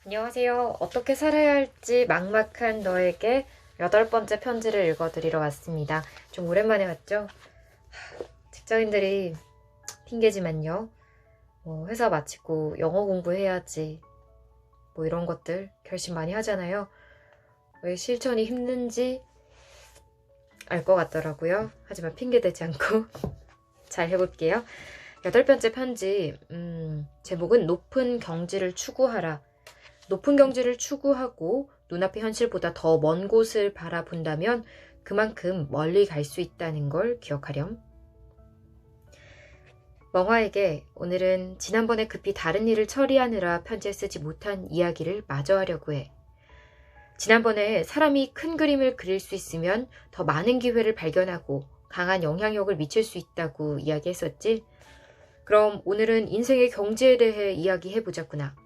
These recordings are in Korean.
안녕하세요. 어떻게 살아야 할지 막막한 너에게 8번째 편지를 읽어드리러 왔습니다. 좀 오랜만에 왔죠? 직장인들이 핑계지만요. 회사 마치고 영어 공부해야지. 이런 것들 결심 많이 하잖아요. 왜 실천이 힘든지 알 것 같더라고요. 하지만 핑계대지 않고 잘 해볼게요. 8번째 편지, 제목은 높은 경지를 추구하라. 높은 경지를 추구하고 눈앞의 현실보다 더 먼 곳을 바라본다면 그만큼 멀리 갈 수 있다는 걸 기억하렴. 멍화에게 오늘은 지난번에 급히 다른 일을 처리하느라 편지에 쓰지 못한 이야기를 마저 하려고 해. 지난번에 사람이 큰 그림을 그릴 수 있으면 더 많은 기회를 발견하고 강한 영향력을 미칠 수 있다고 이야기했었지? 그럼 오늘은 인생의 경지에 대해 이야기해보자꾸나.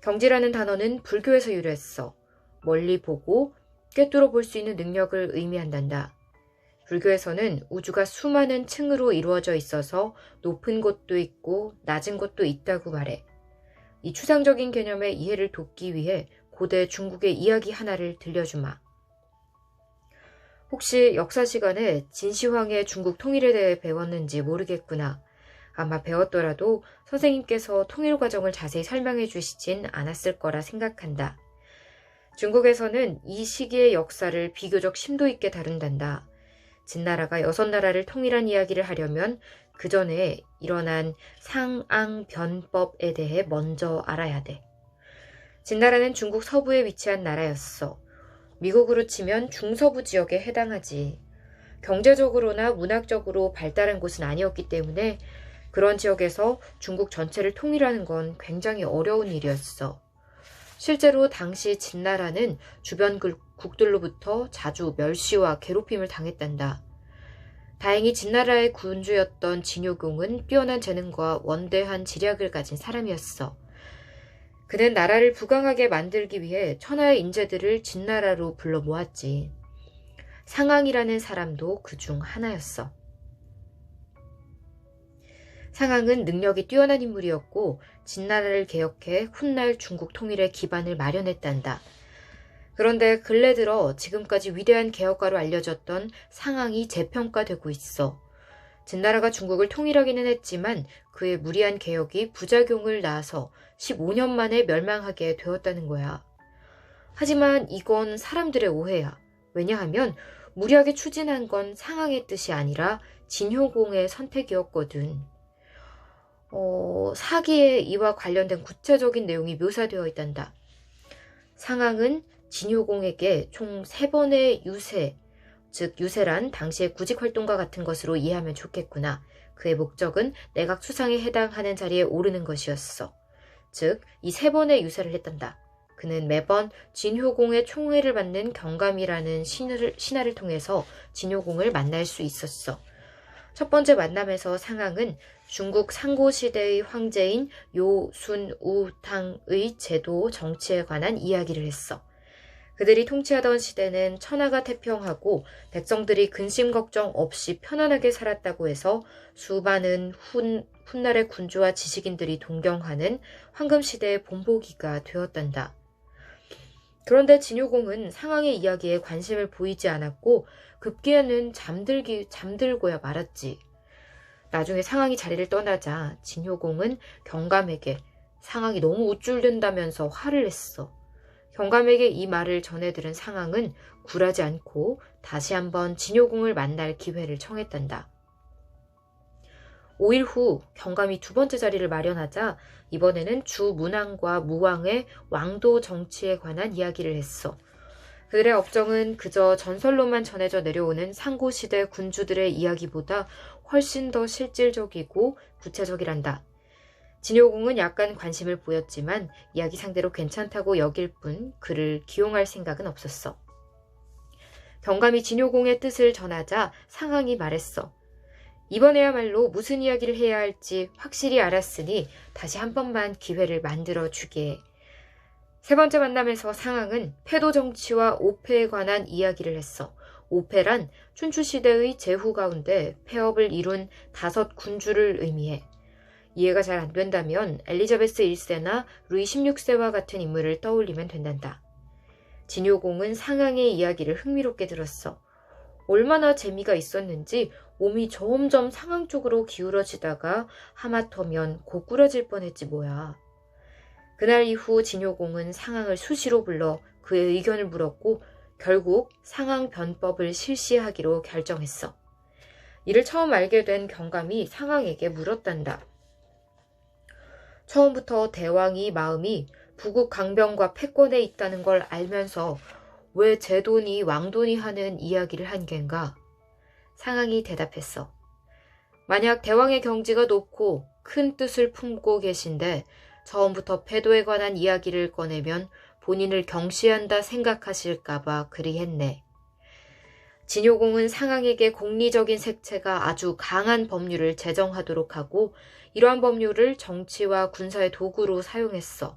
경지라는 단어는 불교에서 유래했어. 멀리 보고 꿰뚫어 볼 수 있는 능력을 의미한단다. 불교에서는 우주가 수많은 층으로 이루어져 있어서 높은 곳도 있고 낮은 곳도 있다고 말해. 이 추상적인 개념의 이해를 돕기 위해 고대 중국의 이야기 하나를 들려주마. 혹시 역사 시간에 진시황의 중국 통일에 대해 배웠는지 모르겠구나. 아마 배웠더라도 선생님께서 통일 과정을 자세히 설명해 주시진 않았을 거라 생각한다. 중국에서는 이 시기의 역사를 비교적 심도 있게 다룬단다. 진나라가 6나라를 통일한 이야기를 하려면 그 전에 일어난 상앙변법에 대해 먼저 알아야 돼. 진나라는 중국 서부에 위치한 나라였어. 미국으로 치면 중서부 지역에 해당하지. 경제적으로나 문학적으로 발달한 곳은 아니었기 때문에 그런 지역에서 중국 전체를 통일하는 건 굉장히 어려운 일이었어. 실제로 당시 진나라는 주변 국들로부터 자주 멸시와 괴롭힘을 당했단다. 다행히 진나라의 군주였던 진효공은 뛰어난 재능과 원대한 지략을 가진 사람이었어. 그는 나라를 부강하게 만들기 위해 천하의 인재들을 진나라로 불러 모았지. 상앙이라는 사람도 그중 하나였어. 상앙은 능력이 뛰어난 인물이었고 진나라를 개혁해 훗날 중국 통일의 기반을 마련했단다. 그런데 근래 들어 지금까지 위대한 개혁가로 알려졌던 상앙이 재평가되고 있어. 진나라가 중국을 통일하기는 했지만 그의 무리한 개혁이 부작용을 낳아서 15년 만에 멸망하게 되었다는 거야. 하지만 이건 사람들의 오해야. 왜냐하면 무리하게 추진한 건 상앙의 뜻이 아니라 진효공의 선택이었거든. 사기에 이와 관련된 구체적인 내용이 묘사되어 있단다. 상앙은 진효공에게 총 3번의 유세, 즉 유세란 당시의 구직활동과 같은 것으로 이해하면 좋겠구나. 그의 목적은 내각 수상에 해당하는 자리에 오르는 것이었어. 즉, 이 3번의 유세를 했단다. 그는 매번 진효공의 총애를 받는 경감이라는 신하를 통해서 진효공을 만날 수 있었어. 첫 번째 만남에서 상앙은 중국 상고시대의 황제인 요순우탕의 제도 정치에 관한 이야기를 했어. 그들이 통치하던 시대는 천하가 태평하고 백성들이 근심 걱정 없이 편안하게 살았다고 해서 수많은 훗날의 군주와 지식인들이 동경하는 황금시대의 본보기가 되었단다. 그런데 진효공은 상황의 이야기에 관심을 보이지 않았고 급기에는 잠들고야 말았지. 나중에 상황이 자리를 떠나자 진효공은 경감에게 상황이 너무 우쭐댄다면서 화를 냈어. 경감에게 이 말을 전해들은 상황은 굴하지 않고 다시 한번 진효공을 만날 기회를 청했단다. 5일 후 경감이 2번째 자리를 마련하자 이번에는 주문왕과 무왕의 왕도 정치에 관한 이야기를 했어. 그들의 업적은 그저 전설로만 전해져 내려오는 상고시대 군주들의 이야기보다 훨씬 더 실질적이고 구체적이란다. 진효공은 약간 관심을 보였지만 이야기 상대로 괜찮다고 여길 뿐 그를 기용할 생각은 없었어. 경감이 진효공의 뜻을 전하자 상황이 말했어. 이번에야말로 무슨 이야기를 해야 할지 확실히 알았으니 다시 한 번만 기회를 만들어 주게. 3번째 만남에서 상황은 패도 정치와 오패에 관한 이야기를 했어. 오패란 춘추시대의 제후 가운데 폐업을 이룬 5 군주를 의미해. 이해가 잘 안 된다면 엘리자베스 1세나 루이 16세와 같은 인물을 떠올리면 된단다. 진효공은 상황의 이야기를 흥미롭게 들었어. 얼마나 재미가 있었는지 몸이 점점 상황 쪽으로 기울어지다가 하마터면 고꾸러질 뻔했지 뭐야. 그날 이후 진효공은 상황을 수시로 불러 그의 의견을 물었고 결국 상황 변법을 실시하기로 결정했어. 이를 처음 알게 된 경감이 상황에게 물었단다. 처음부터 대왕이 마음이 부국 강병과 패권에 있다는 걸 알면서 왜 제 돈이 왕돈이 하는 이야기를 한 겐가? 상황이 대답했어. 만약 대왕의 경지가 높고 큰 뜻을 품고 계신데 처음부터 패도에 관한 이야기를 꺼내면 본인을 경시한다 생각하실까봐 그리 했네. 진효공은 상황에게 공리적인 색채가 아주 강한 법률을 제정하도록 하고 이러한 법률을 정치와 군사의 도구로 사용했어.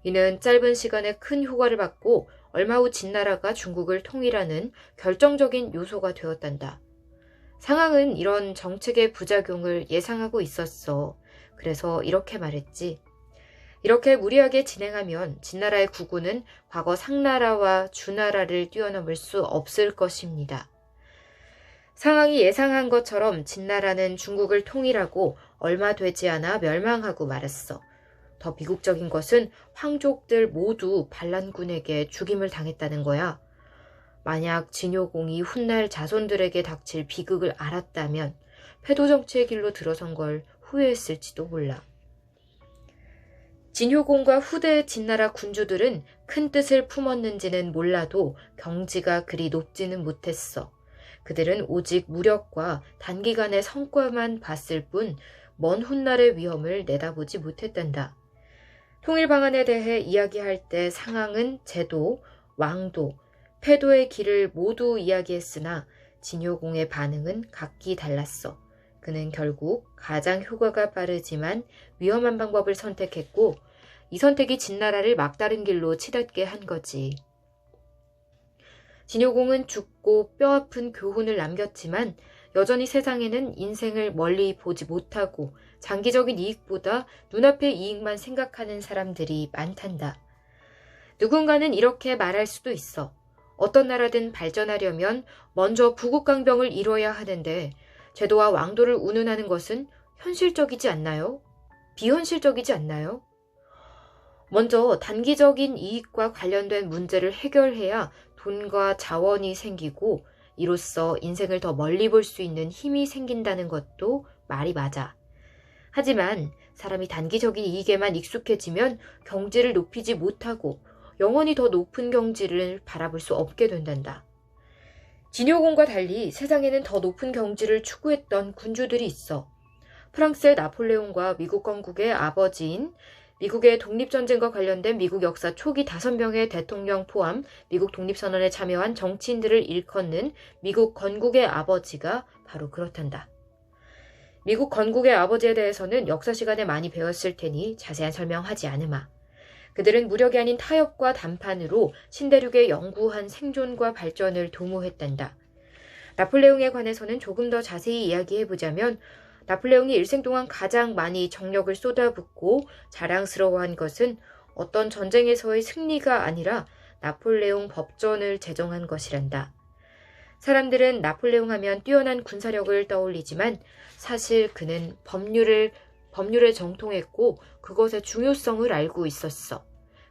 이는 짧은 시간에 큰 효과를 받고 얼마 후 진나라가 중국을 통일하는 결정적인 요소가 되었단다. 상황은 이런 정책의 부작용을 예상하고 있었어. 그래서 이렇게 말했지. 이렇게 무리하게 진행하면 진나라의 국군은 과거 상나라와 주나라를 뛰어넘을 수 없을 것입니다. 상황이 예상한 것처럼 진나라는 중국을 통일하고 얼마 되지 않아 멸망하고 말았어. 더 비극적인 것은 황족들 모두 반란군에게 죽임을 당했다는 거야. 만약 진효공이 훗날 자손들에게 닥칠 비극을 알았다면 패도 정치의 길로 들어선 걸 후회했을지도 몰라. 진효공과 후대 진나라 군주들은 큰 뜻을 품었는지는 몰라도 경지가 그리 높지는 못했어. 그들은 오직 무력과 단기간의 성과만 봤을 뿐 먼 훗날의 위험을 내다보지 못했단다. 통일 방안에 대해 이야기할 때 상황은 제도, 왕도, 패도의 길을 모두 이야기했으나 진효공의 반응은 각기 달랐어. 그는 결국 가장 효과가 빠르지만 위험한 방법을 선택했고 이 선택이 진나라를 막다른 길로 치닫게 한 거지. 진효공은 죽고 뼈아픈 교훈을 남겼지만 여전히 세상에는 인생을 멀리 보지 못하고 장기적인 이익보다 눈앞의 이익만 생각하는 사람들이 많단다. 누군가는 이렇게 말할 수도 있어. 어떤 나라든 발전하려면 먼저 부국강병을 이뤄야 하는데 제도와 왕도를 운운하는 것은 현실적이지 않나요? 비현실적이지 않나요? 먼저 단기적인 이익과 관련된 문제를 해결해야 돈과 자원이 생기고 이로써 인생을 더 멀리 볼 수 있는 힘이 생긴다는 것도 말이 맞아. 하지만 사람이 단기적인 이익에만 익숙해지면 경지를 높이지 못하고 영원히 더 높은 경지를 바라볼 수 없게 된단다. 진효공과 달리 세상에는 더 높은 경지를 추구했던 군주들이 있어. 프랑스의 나폴레옹과 미국 건국의 아버지인 미국의 독립전쟁과 관련된 미국 역사 초기 5명의 대통령 포함 미국 독립선언에 참여한 정치인들을 일컫는 미국 건국의 아버지가 바로 그렇단다. 미국 건국의 아버지에 대해서는 역사 시간에 많이 배웠을 테니 자세한 설명하지 않으마. 그들은 무력이 아닌 타협과 담판으로 신대륙의 영구한 생존과 발전을 도모했단다. 나폴레옹에 관해서는 조금 더 자세히 이야기해보자면 나폴레옹이 일생 동안 가장 많이 정력을 쏟아붓고 자랑스러워한 것은 어떤 전쟁에서의 승리가 아니라 나폴레옹 법전을 제정한 것이란다. 사람들은 나폴레옹 하면 뛰어난 군사력을 떠올리지만 사실 그는 법률에 정통했고 그것의 중요성을 알고 있었어.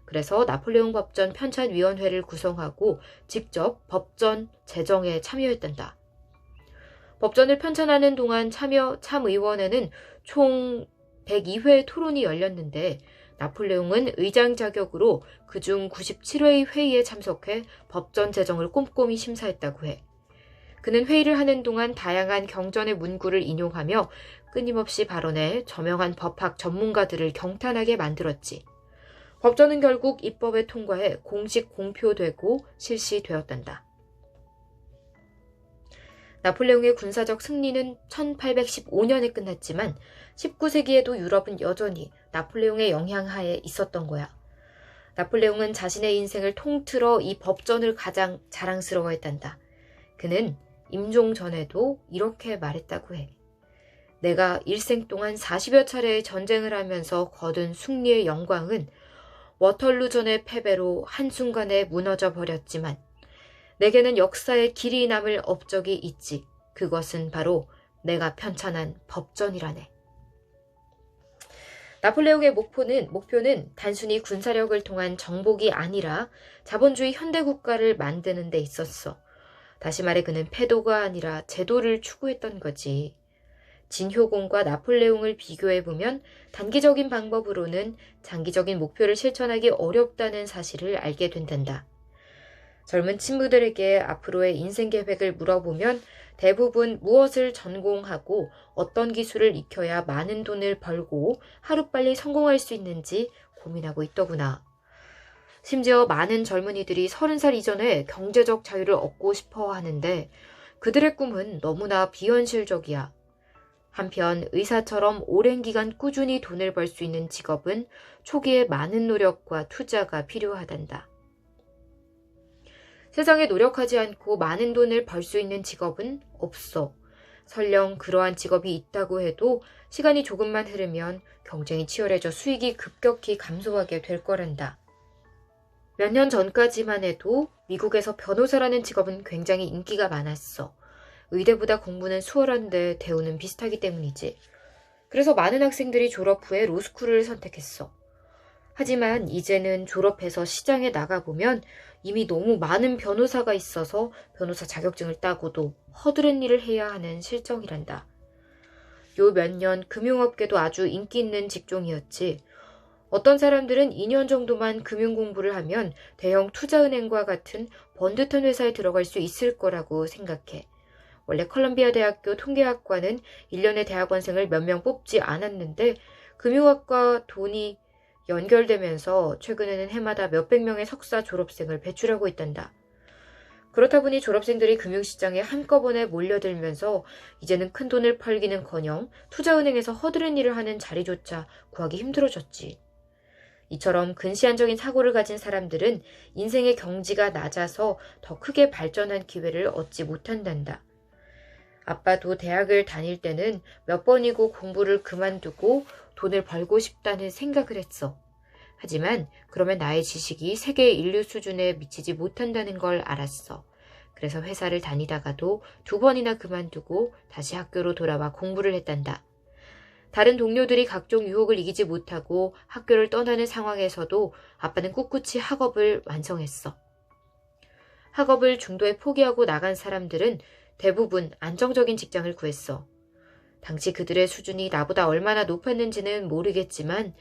그래서 나폴레옹 법전 편찬위원회를 구성하고 직접 법전 제정에 참여했단다. 법전을 편찬하는 동안 참의원회는 총 102회 토론이 열렸는데 나폴레옹은 의장 자격으로 그중 97회의 회의에 참석해 법전 제정을 꼼꼼히 심사했다고 해. 그는 회의를 하는 동안 다양한 경전의 문구를 인용하며 끊임없이 발언해 저명한 법학 전문가들을 경탄하게 만들었지. 법전은 결국 입법에 통과해 공식 공표되고 실시되었단다. 나폴레옹의 군사적 승리는 1815년에 끝났지만 19세기에도 유럽은 여전히 나폴레옹의 영향하에 있었던 거야. 나폴레옹은 자신의 인생을 통틀어 이 법전을 가장 자랑스러워했단다. 그는 임종 전에도 이렇게 말했다고 해. 내가 일생 동안 40여 차례의 전쟁을 하면서 거둔 승리의 영광은 워털루전의 패배로 한순간에 무너져 버렸지만 내게는 역사에 길이 남을 업적이 있지. 그것은 바로 내가 편찬한 법전이라네. 나폴레옹의 목표는 단순히 군사력을 통한 정복이 아니라 자본주의 현대국가를 만드는 데 있었어. 다시 말해 그는 패도가 아니라 제도를 추구했던 거지. 진효공과 나폴레옹을 비교해보면 단기적인 방법으로는 장기적인 목표를 실천하기 어렵다는 사실을 알게 된단다. 젊은 친구들에게 앞으로의 인생 계획을 물어보면 대부분 무엇을 전공하고 어떤 기술을 익혀야 많은 돈을 벌고 하루빨리 성공할 수 있는지 고민하고 있더구나. 심지어 많은 젊은이들이 30살 이전에 경제적 자유를 얻고 싶어 하는데 그들의 꿈은 너무나 비현실적이야. 한편 의사처럼 오랜 기간 꾸준히 돈을 벌 수 있는 직업은 초기에 많은 노력과 투자가 필요하단다. 세상에 노력하지 않고 많은 돈을 벌 수 있는 직업은 없어. 설령 그러한 직업이 있다고 해도 시간이 조금만 흐르면 경쟁이 치열해져 수익이 급격히 감소하게 될 거란다. 몇 년 전까지만 해도 미국에서 변호사라는 직업은 굉장히 인기가 많았어. 의대보다 공부는 수월한데 대우는 비슷하기 때문이지. 그래서 많은 학생들이 졸업 후에 로스쿨을 선택했어. 하지만 이제는 졸업해서 시장에 나가보면 이미 너무 많은 변호사가 있어서 변호사 자격증을 따고도 허드렛 일을 해야 하는 실정이란다. 요 몇 년 금융업계도 아주 인기 있는 직종이었지. 어떤 사람들은 2년 정도만 금융 공부를 하면 대형 투자은행과 같은 번듯한 회사에 들어갈 수 있을 거라고 생각해. 원래 컬럼비아 대학교 통계학과는 1년에 대학원생을 몇 명 뽑지 않았는데 금융학과 돈이 연결되면서 최근에는 해마다 몇백 명의 석사 졸업생을 배출하고 있단다. 그렇다 보니 졸업생들이 금융시장에 한꺼번에 몰려들면서 이제는 큰돈을 벌기는커녕 투자은행에서 허드렛 일을 하는 자리조차 구하기 힘들어졌지. 이처럼 근시안적인 사고를 가진 사람들은 인생의 경지가 낮아서 더 크게 발전한 기회를 얻지 못한단다. 아빠도 대학을 다닐 때는 몇 번이고 공부를 그만두고 돈을 벌고 싶다는 생각을 했어. 하지만 그러면 나의 지식이 세계 인류 수준에 미치지 못한다는 걸 알았어. 그래서 회사를 다니다가도 2번이나 그만두고 다시 학교로 돌아와 공부를 했단다. 다른 동료들이 각종 유혹을 이기지 못하고 학교를 떠나는 상황에서도 아빠는 꿋꿋이 학업을 완성했어. 학업을 중도에 포기하고 나간 사람들은 대부분 안정적인 직장을 구했어. 당시 그들의 수준이 나보다 얼마나 높았는지는 모르겠지만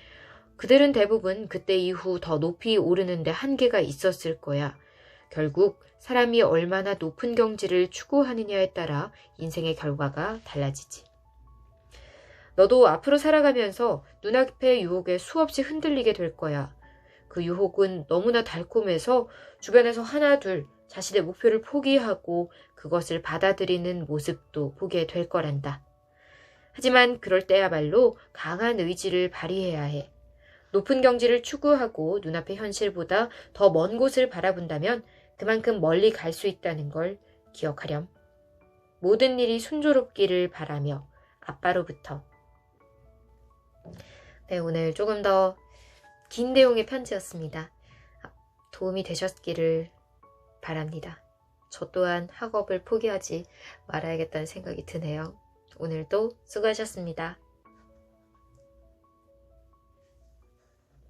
그들은 대부분 그때 이후 더 높이 오르는데 한계가 있었을 거야. 결국 사람이 얼마나 높은 경지를 추구하느냐에 따라 인생의 결과가 달라지지. 너도 앞으로 살아가면서 눈앞의 유혹에 수없이 흔들리게 될 거야. 그 유혹은 너무나 달콤해서 주변에서 하나 둘 자신의 목표를 포기하고 그것을 받아들이는 모습도 보게 될 거란다. 하지만 그럴 때야말로 강한 의지를 발휘해야 해. 높은 경지를 추구하고 눈앞의 현실보다 더 먼 곳을 바라본다면 그만큼 멀리 갈 수 있다는 걸 기억하렴. 모든 일이 순조롭기를 바라며 아빠로부터. 네, 오늘 조금 더 긴 내용의 편지였습니다. 도움이 되셨기를 바랍니다. 저 또한 학업을 포기하지 말아야겠다는 생각이 드네요. 오늘도 수고하셨습니다.